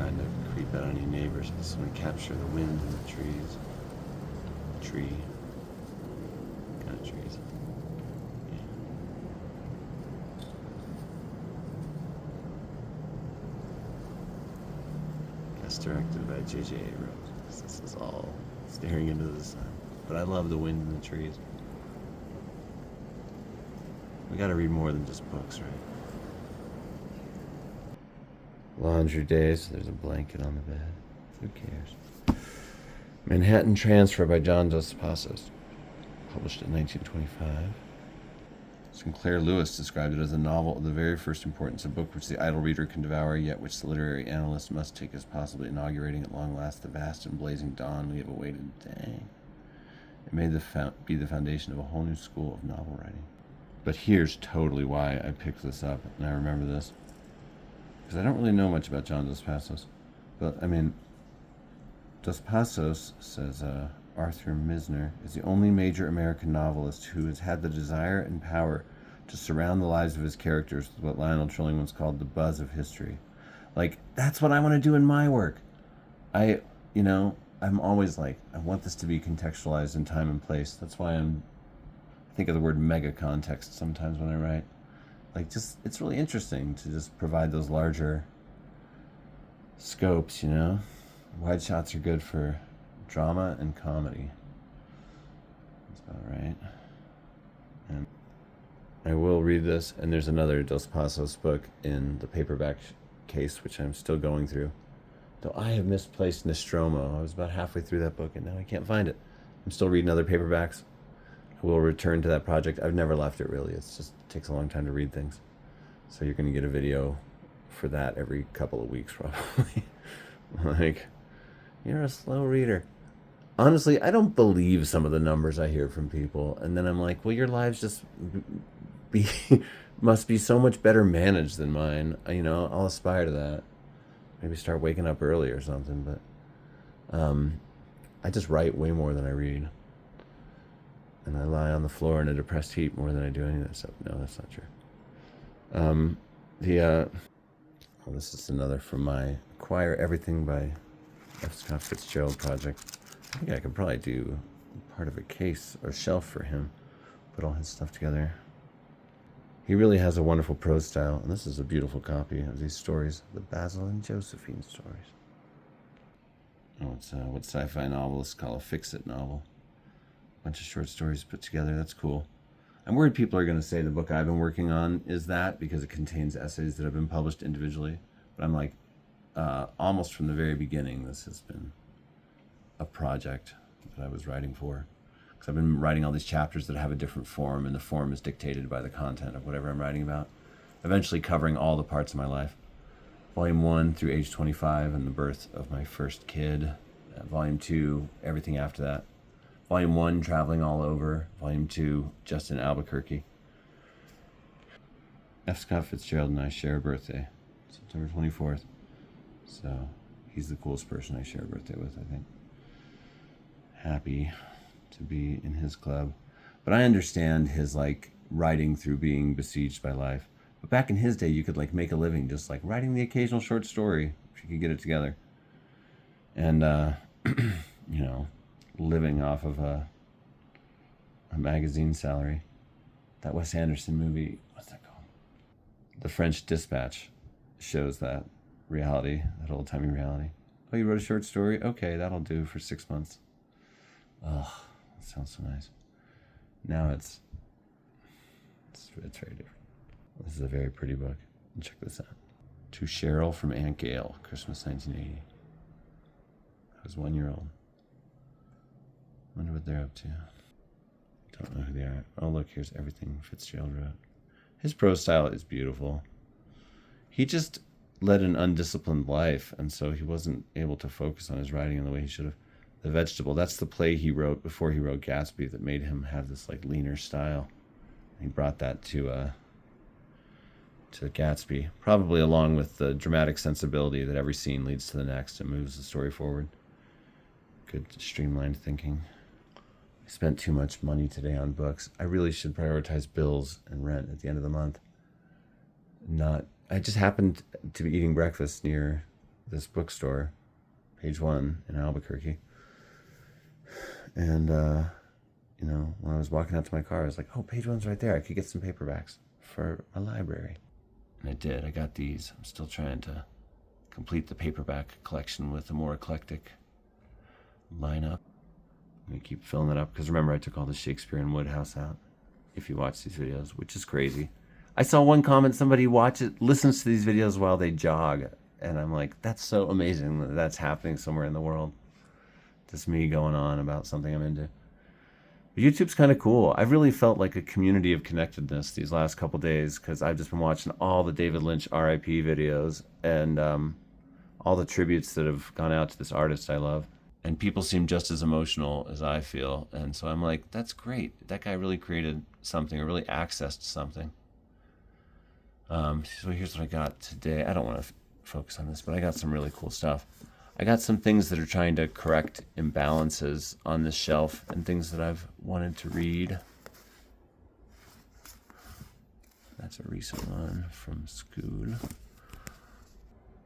trying to creep out any neighbors. I just want to capture the wind in the trees. Tree. What kind of trees? Yeah. That's directed by J.J. Abrams. This is all staring into the sun. But I love the wind in the trees. We gotta read more than just books, right? Laundry days. There's a blanket on the bed. Who cares? Manhattan Transfer by John Dos Passos. Published in 1925. Sinclair Lewis described it as a novel of the very first importance, a book which the idle reader can devour, yet which the literary analyst must take as possibly inaugurating at long last the vast and blazing dawn we have awaited. Dang. It may be the foundation of a whole new school of novel writing. But here's totally why I picked this up, and I remember this. Because I don't really know much about John Dos Passos. But, I mean, Dos Passos, says Arthur Misner, is the only major American novelist who has had the desire and power to surround the lives of his characters with what Lionel Trilling once called the buzz of history. Like, that's what I want to do in my work. I'm always like, I want this to be contextualized in time and place. That's why I think of the word mega context sometimes when I write. Like, just, it's really interesting to just provide those larger scopes, Wide shots are good for drama and comedy. That's about right. And I will read this, and there's another Dos Passos book in the paperback case, which I'm still going through. Though I have misplaced Nostromo. I was about halfway through that book, and now I can't find it. I'm still reading other paperbacks. I will return to that project. I've never left it, really. It takes a long time to read things. So you're going to get a video for that every couple of weeks, probably. Like, you're a slow reader. Honestly, I don't believe some of the numbers I hear from people. And then I'm like, well, your lives just must be so much better managed than mine. I'll aspire to that. Maybe start waking up early or something. But I just write way more than I read. And I lie on the floor in a depressed heap more than I do any of that stuff. No, that's not true. This is another from my Acquire Everything by F. Scott Fitzgerald project. I think I could probably do part of a case or shelf for him. Put all his stuff together. He really has a wonderful prose style, and this is a beautiful copy of these stories, the Basil and Josephine stories. It's what sci-fi novelists call a fix-it novel. Bunch of short stories put together. That's cool. I'm worried people are going to say the book I've been working on is that because it contains essays that have been published individually. But I'm like, almost from the very beginning, this has been a project that I was writing for. Because I've been writing all these chapters that have a different form, and the form is dictated by the content of whatever I'm writing about. Eventually covering all the parts of my life. Volume 1 through age 25 and the birth of my first kid. Volume 2, everything after that. Volume 1, traveling all over. Volume 2, just in Albuquerque. F. Scott Fitzgerald and I share a birthday, September 24th. So he's the coolest person I share a birthday with, I think. Happy to be in his club. But I understand his, writing through being besieged by life. But back in his day, you could, make a living just, writing the occasional short story, if you could get it together. And, living off of a magazine salary. That Wes Anderson movie, what's that called? The French Dispatch shows that reality, that old-timey reality. Oh, you wrote a short story? Okay, that'll do for 6 months. Oh, that sounds so nice. Now it's very different. This is a very pretty book. Check this out. To Cheryl from Aunt Gail, Christmas 1980. I was 1 year old. Wonder what they're up to. Don't know who they are. Oh, look, here's everything Fitzgerald wrote. His prose style is beautiful. He just led an undisciplined life, and so he wasn't able to focus on his writing in the way he should have. The Vegetable, that's the play he wrote before he wrote Gatsby that made him have this leaner style. He brought that to Gatsby, probably along with the dramatic sensibility that every scene leads to the next and moves the story forward. Good streamlined thinking. I spent too much money today on books. I really should prioritize bills and rent at the end of the month. I just happened to be eating breakfast near this bookstore, Page One in Albuquerque. And, when I was walking out to my car, I was like, oh, Page One's right there. I could get some paperbacks for my library. And I did. I got these. I'm still trying to complete the paperback collection with a more eclectic lineup. I'm going to keep filling it up because remember, I took all the Shakespeare and Woodhouse out. If you watch these videos, which is crazy. I saw one comment, somebody listens to these videos while they jog. And I'm like, that's so amazing that that's happening somewhere in the world. Just me going on about something I'm into. But YouTube's kind of cool. I've really felt like a community of connectedness these last couple days because I've just been watching all the David Lynch RIP videos and all the tributes that have gone out to this artist I love. And people seem just as emotional as I feel. And so I'm like, that's great. That guy really created something or really accessed something. So here's what I got today. I don't want to focus on this, but I got some really cool stuff. I got some things that are trying to correct imbalances on this shelf and things that I've wanted to read. That's a recent one from school.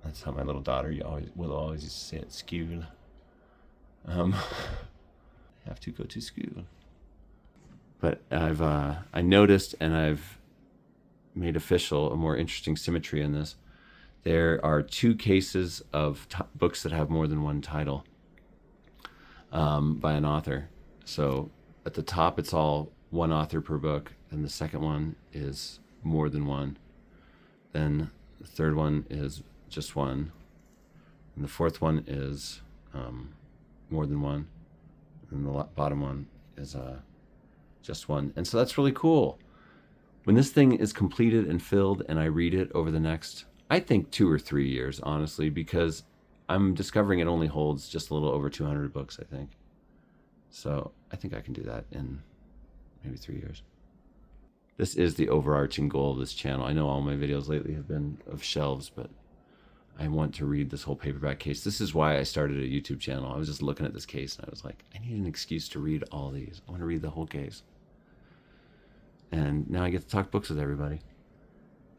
That's how my little daughter will always used to say it, school. Have to go to school. But I noticed and I've made official a more interesting symmetry in this. There are two cases of books that have more than one title by an author. So at the top, it's all one author per book, and the second one is more than one. Then the third one is just one, and the fourth one is more than one, and the bottom one is just one. And so that's really cool. When this thing is completed and filled and I read it over the next, I think 2 or 3 years, honestly, because I'm discovering it only holds just a little over 200 books, I think. So I think I can do that in maybe 3 years. This is the overarching goal of this channel. I know all my videos lately have been of shelves, but I want to read this whole paperback case. This is why I started a YouTube channel. I was just looking at this case and I was like, I need an excuse to read all these. I want to read the whole case. And now I get to talk books with everybody.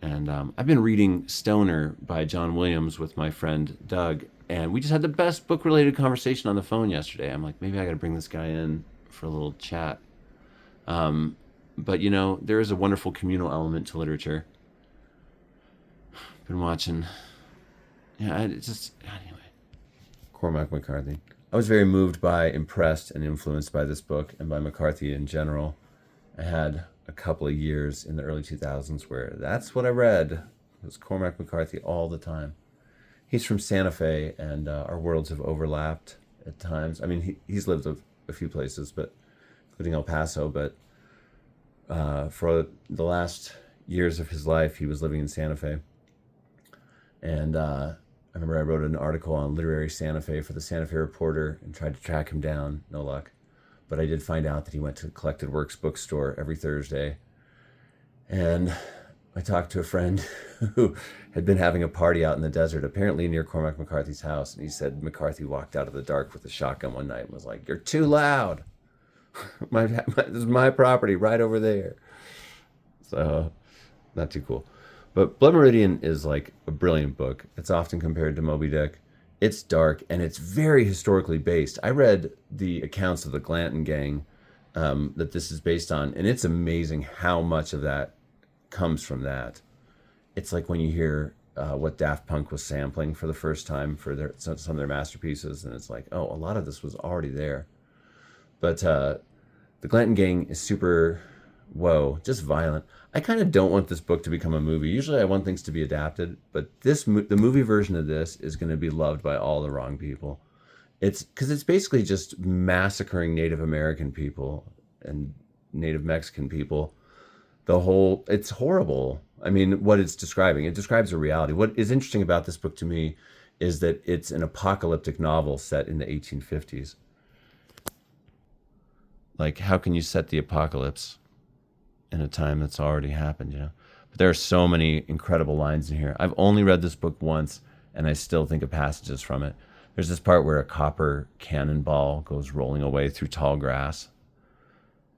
And I've been reading Stoner by John Williams with my friend Doug. And we just had the best book-related conversation on the phone yesterday. I'm like, maybe I got to bring this guy in for a little chat. But, there is a wonderful communal element to literature. Been watching... anyway. Cormac McCarthy. I was very moved by, impressed, and influenced by this book and by McCarthy in general. I had a couple of years in the early 2000s where that's what I read. It was Cormac McCarthy all the time. He's from Santa Fe, and our worlds have overlapped at times. I mean, he's lived a few places, but including El Paso, but for the last years of his life, he was living in Santa Fe. And I remember I wrote an article on literary Santa Fe for the Santa Fe Reporter and tried to track him down. No luck. But I did find out that he went to the Collected Works bookstore every Thursday. And I talked to a friend who had been having a party out in the desert, apparently near Cormac McCarthy's house. And he said McCarthy walked out of the dark with a shotgun one night and was like, "You're too loud. This is my property right over there." So, not too cool. But Blood Meridian is like a brilliant book. It's often compared to Moby Dick. It's dark and it's very historically based. I read the accounts of the Glanton gang that this is based on, and it's amazing how much of that comes from that. It's like when you hear what Daft Punk was sampling for the first time for some of their masterpieces, and it's like, oh, a lot of this was already there. But the Glanton gang is super, just violent. I kind of don't want this book to become a movie. Usually I want things to be adapted, but the movie version of this is going to be loved by all the wrong people. It's because it's basically just massacring Native American people and Native Mexican people. It's horrible. I mean, what it's describing, it describes a reality. What is interesting about this book to me is that it's an apocalyptic novel set in the 1850s. Like, how can you set the apocalypse in a time that's already happened, But there are so many incredible lines in here. I've only read this book once, and I still think of passages from it. There's this part where a copper cannonball goes rolling away through tall grass,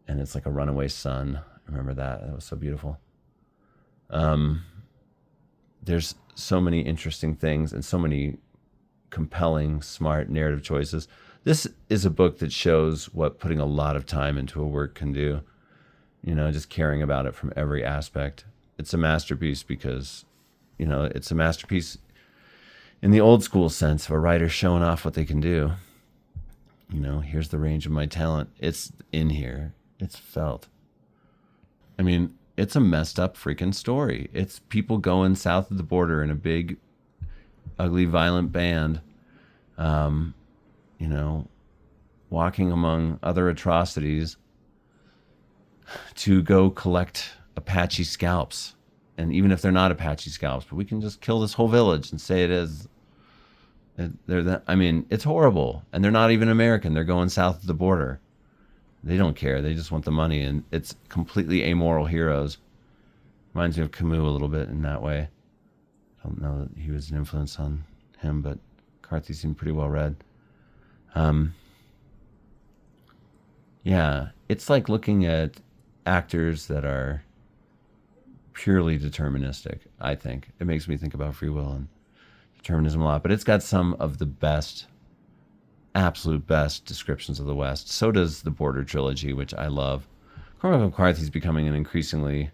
and it's like a runaway sun. I remember that. That was so beautiful. There's so many interesting things and so many compelling, smart narrative choices. This is a book that shows what putting a lot of time into a work can do. Just caring about it from every aspect. It's a masterpiece because, it's a masterpiece in the old school sense of a writer showing off what they can do. Here's the range of my talent. It's in here. It's felt. I mean, it's a messed up freaking story. It's people going south of the border in a big, ugly, violent band, walking among other atrocities to go collect Apache scalps. And even if they're not Apache scalps, but we can just kill this whole village and say it is. It's horrible. And they're not even American. They're going south of the border. They don't care. They just want the money. And it's completely amoral heroes. Reminds me of Camus a little bit in that way. I don't know that he was an influence on him, but McCarthy seemed pretty well read. It's like looking at actors that are purely deterministic, I think. It makes me think about free will and determinism a lot, but it's got some of the best, absolute best descriptions of the West. So does the Border trilogy, which I love. Cormac McCarthy's becoming an increasingly,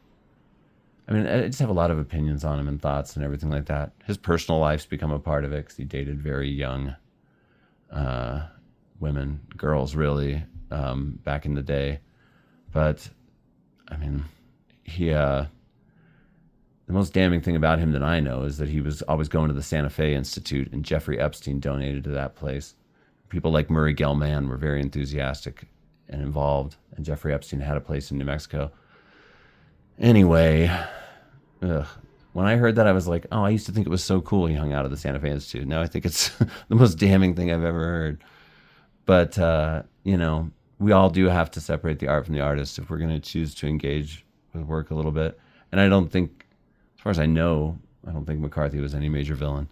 I just have a lot of opinions on him and thoughts and everything like that. His personal life's become a part of it because he dated very young women, girls really, back in the day. But, the most damning thing about him that I know is that he was always going to the Santa Fe Institute, and Jeffrey Epstein donated to that place. People like Murray Gell-Mann were very enthusiastic and involved, and Jeffrey Epstein had a place in New Mexico. Anyway, when I heard that, I was like, oh, I used to think it was so cool he hung out at the Santa Fe Institute. Now I think it's the most damning thing I've ever heard. But, we all do have to separate the art from the artist if we're going to choose to engage with work a little bit. And I don't think, as far as I know, I don't think McCarthy was any major villain.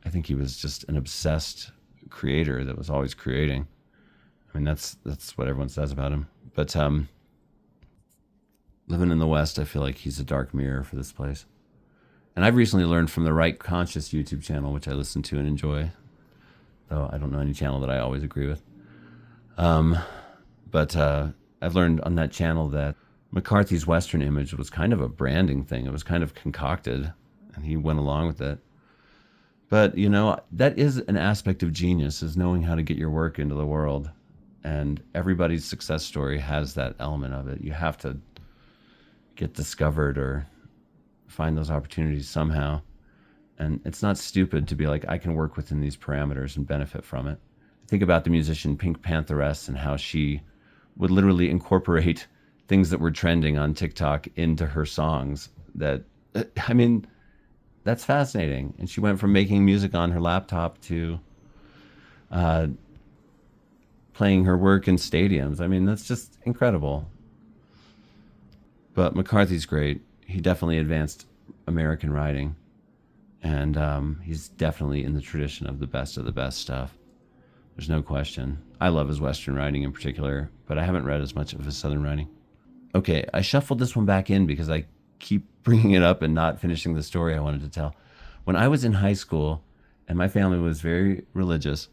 I think he was just an obsessed creator that was always creating. That's what everyone says about him. But living in the West, I feel like he's a dark mirror for this place. And I've recently learned from the Right Conscious YouTube channel, which I listen to and enjoy, though I don't know any channel that I always agree with. But I've learned on that channel that McCarthy's Western image was kind of a branding thing. It was kind of concocted, and he went along with it. But, that is an aspect of genius, is knowing how to get your work into the world. And everybody's success story has that element of it. You have to get discovered or find those opportunities somehow. And it's not stupid to be like, I can work within these parameters and benefit from it. Think about the musician Pink Pantheress and how she would literally incorporate things that were trending on TikTok into her songs. That's fascinating. And she went from making music on her laptop to playing her work in stadiums. That's just incredible. But McCarthy's great. He definitely advanced American writing. And he's definitely in the tradition of the best stuff. There's no question. I love his Western writing in particular, but I haven't read as much of his Southern writing. Okay, I shuffled this one back in because I keep bringing it up and not finishing the story I wanted to tell. When I was in high school, and my family was very religious,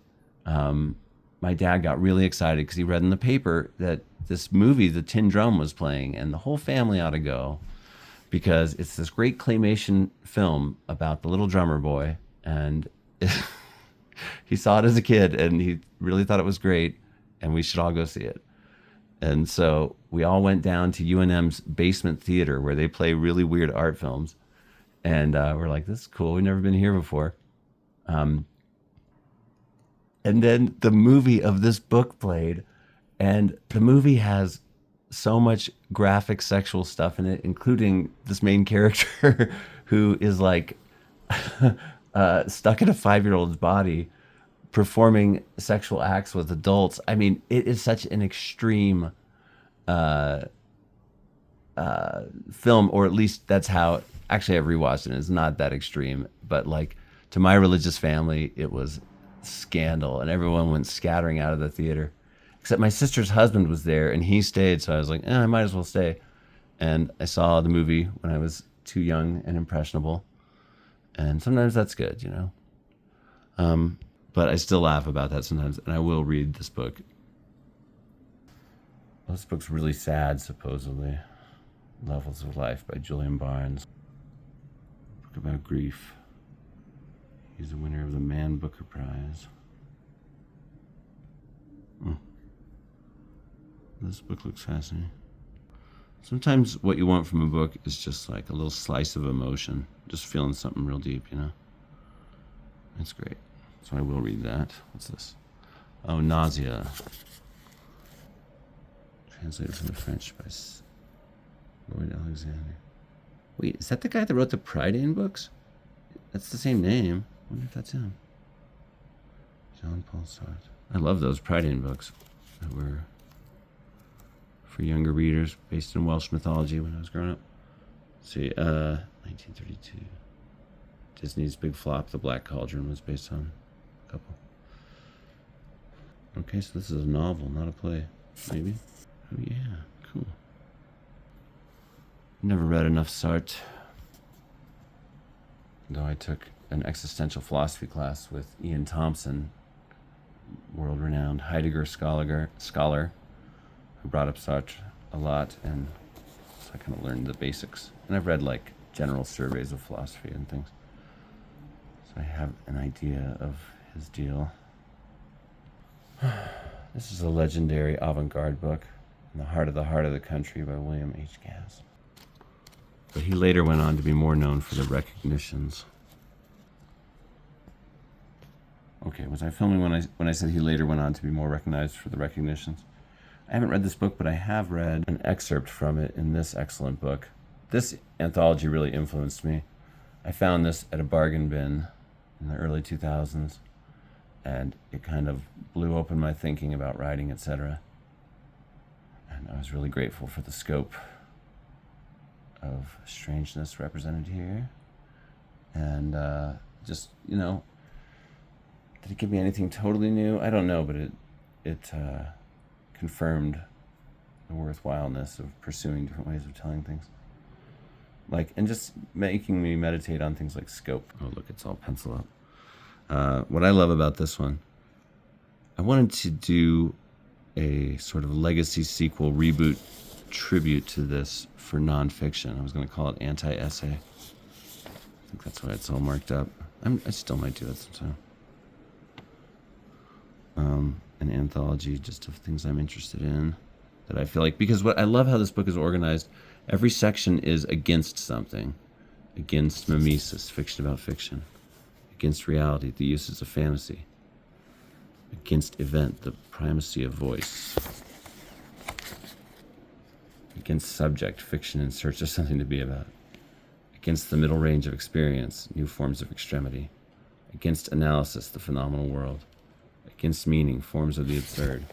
my dad got really excited because he read in the paper that this movie, The Tin Drum, was playing, and the whole family ought to go because it's this great claymation film about the little drummer boy, and he saw it as a kid, and he really thought it was great, and we should all go see it. And so we all went down to UNM's basement theater where they play really weird art films. And we're like, this is cool. We've never been here before. And then the movie of this book played. And the movie has so much graphic sexual stuff in it, including this main character who is like stuck in a 5-year-old's body performing sexual acts with adults. It is such an extreme film, or at least that's how, actually I've rewatched it, and it's not that extreme, but like to my religious family, it was scandal, and everyone went scattering out of the theater, except my sister's husband was there, and he stayed, so I was like, I might as well stay. And I saw the movie when I was too young and impressionable, and sometimes that's good, But I still laugh about that sometimes, and I will read this book. Well, this book's really sad, supposedly. Levels of Life by Julian Barnes. Book about grief. He's the winner of the Man Booker Prize. This book looks fascinating. Sometimes what you want from a book is just like a little slice of emotion. Just feeling something real deep, you know? It's great. So I will read that. What's this? Oh, Nausea. Translated from the French by Lloyd Alexander. Wait, is that the guy that wrote the Meridian books? That's the same name. I wonder if that's him. Jean-Paul Sartre. I love those Meridian books that were for younger readers, based in Welsh mythology when I was growing up. Let's see, 1932. Disney's big flop, The Black Cauldron, was based on a couple. Okay, so this is a novel, not a play. Maybe? Oh yeah, cool. Never read enough Sartre. Though I took an existential philosophy class with Ian Thompson, world-renowned Heidegger scholar who brought up Sartre a lot, and so I kind of learned the basics. And I've read like general surveys of philosophy and things, so I have an idea of his deal. This is a legendary avant-garde book, In the Heart of the Country by William H. Gass. But he later went on to be more known for the recognitions. Okay, was I filming when I said he later went on to be more recognized for the recognitions? I haven't read this book, but I have read an excerpt from it in this excellent book. This anthology really influenced me. I found this at a bargain bin in the early 2000s, and it kind of blew open my thinking about writing, etc. And I was really grateful for the scope of strangeness represented here. And just, you know, did it give me anything totally new? I don't know, but it confirmed the worthwhileness of pursuing different ways of telling things. Like, and just making me meditate on things like scope. Oh, look, it's all pencil up. What I love about this one, I wanted to do a sort of legacy sequel reboot tribute to this for nonfiction. I was going to call it Anti-Essay. I think that's why it's all marked up. I still might do that sometime. An anthology just of things I'm interested in that I feel like, because what I love how this book is organized, every section is against something. Against mimesis, fiction about fiction. Against reality, the uses of fantasy. Against event, the primacy of voice. Against subject, fiction in search of something to be about. Against the middle range of experience, new forms of extremity. Against analysis, the phenomenal world. Against meaning, forms of the absurd.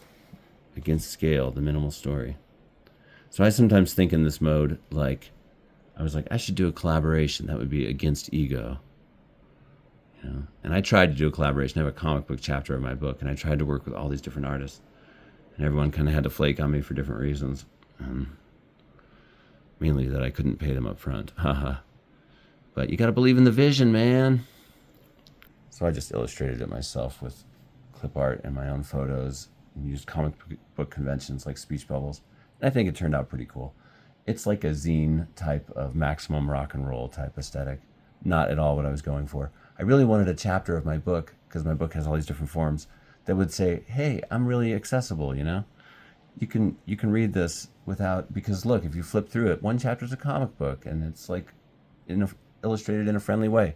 Against scale, the minimal story. So I sometimes think in this mode, like, I was like, I should do a collaboration that would be against ego. You know? And I tried to do a collaboration. I have a comic book chapter of my book, and I tried to work with all these different artists. And everyone kind of had to flake on me for different reasons. Mainly that I couldn't pay them up front. Haha. But you got to believe in the vision, man. So I just illustrated it myself with clip art and my own photos, and used comic book conventions like speech bubbles. And I think it turned out pretty cool. It's like a zine type of maximum rock and roll type aesthetic. Not at all what I was going for. I really wanted a chapter of my book, because my book has all these different forms, that would say, hey, I'm really accessible, you know? You can read this without, because look, if you flip through it, one chapter is a comic book, and it's like illustrated in a friendly way.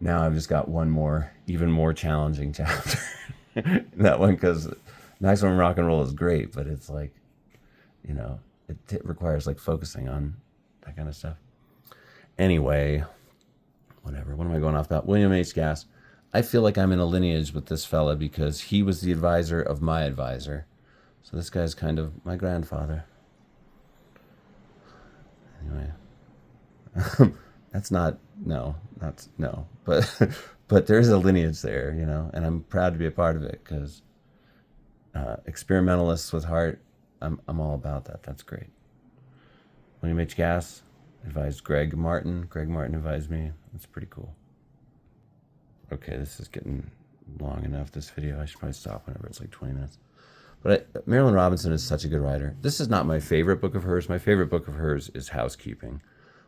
Now I've just got one more, even more challenging chapter. That one, because maximum rock and roll is great, but it's like, you know, it requires like focusing on that kind of stuff. Anyway, whatever. What am I going off about? William H. Gass. I feel like I'm in a lineage with this fella because he was the advisor of my advisor. So this guy's kind of my grandfather. Anyway. But there's a lineage there, you know, and I'm proud to be a part of it, because experimentalists with heart, I'm all about that. That's great. William H. Gass advised Greg Martin. Greg Martin advised me. That's pretty cool. Okay, this is getting long enough, this video. I should probably stop whenever it's like 20 minutes. But Marilynne Robinson is such a good writer. This is not my favorite book of hers. My favorite book of hers is Housekeeping,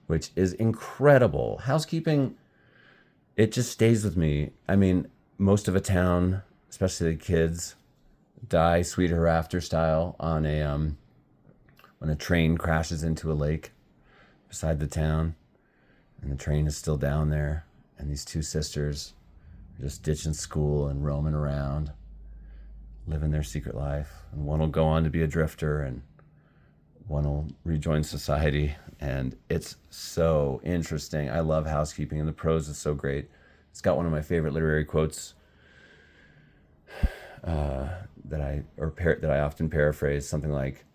which is incredible. Housekeeping, it just stays with me. I mean, most of a town, especially the kids, die sweet hereafter style on when a train crashes into a lake beside the town, and the train is still down there, and these two sisters are just ditching school and roaming around, living their secret life. And one will go on to be a drifter, and one will rejoin society. And it's so interesting. I love Housekeeping, and the prose is so great. It's got one of my favorite literary quotes that I often paraphrase, something like,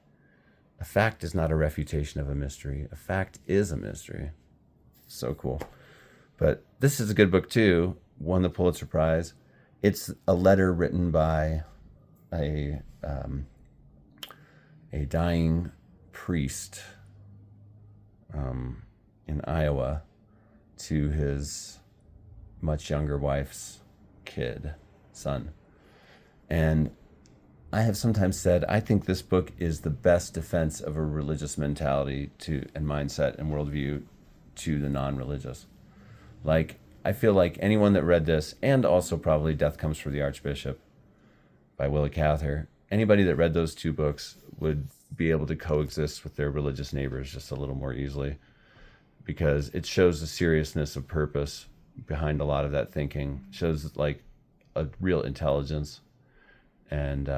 "A fact is not a refutation of a mystery. A fact is a mystery." So cool. But this is a good book too. Won the Pulitzer Prize. It's a letter written by a dying priest in Iowa to his much younger wife's son. And I have sometimes said, I think this book is the best defense of a religious mentality and mindset and worldview to the non-religious. Like, I feel like anyone that read this, and also probably Death Comes for the Archbishop by Willa Cather, anybody that read those two books would be able to coexist with their religious neighbors just a little more easily, because it shows the seriousness of purpose behind a lot of that thinking. It shows like a real intelligence, and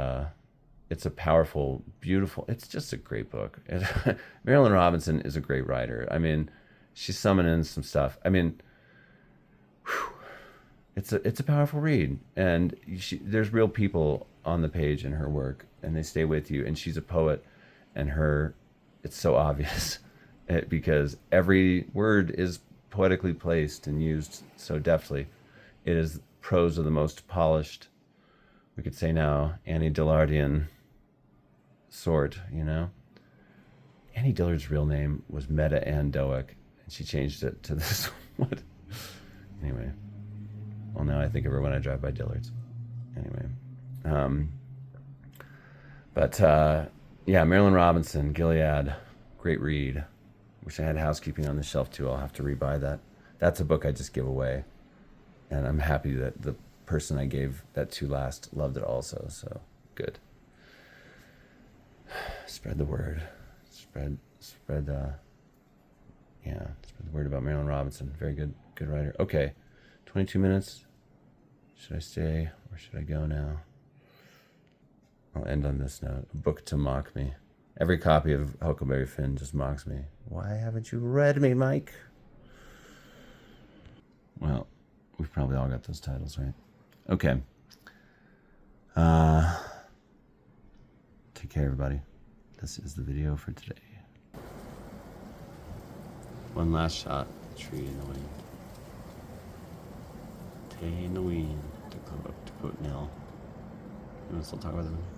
it's a powerful, beautiful, it's just a great book. Marilynne Robinson is a great writer. I mean, she's summoning some stuff. I mean, it's a powerful read, and there's real people on the page in her work, and they stay with you. And she's a poet, and it's so obvious because every word is poetically placed and used so deftly. It is prose of the most polished, we could say now, Annie Dillardian sort, you know? Annie Dillard's real name was Meta Ann Doak, and she changed it to this one. Anyway. Well, now I think of her when I drive by Dillard's. Anyway. Yeah, Marilynne Robinson, Gilead, great read. Wish I had Housekeeping on the shelf too. I'll have to rebuy that. That's a book I just give away. And I'm happy that the person I gave that to last loved it also. So good. Spread the word. Spread the word about Marilynne Robinson. Very good writer. Okay, 22 minutes. Should I stay or should I go now? I'll end on this note. A book to mock me. Every copy of Huckleberry Finn just mocks me. Why haven't you read me, Mike? Well, we've probably all got those titles, right? Okay. Take care, everybody. This is the video for today. One last shot. Tree in the wind. Tay in the wind. To quote Nell. You want to still talk about that?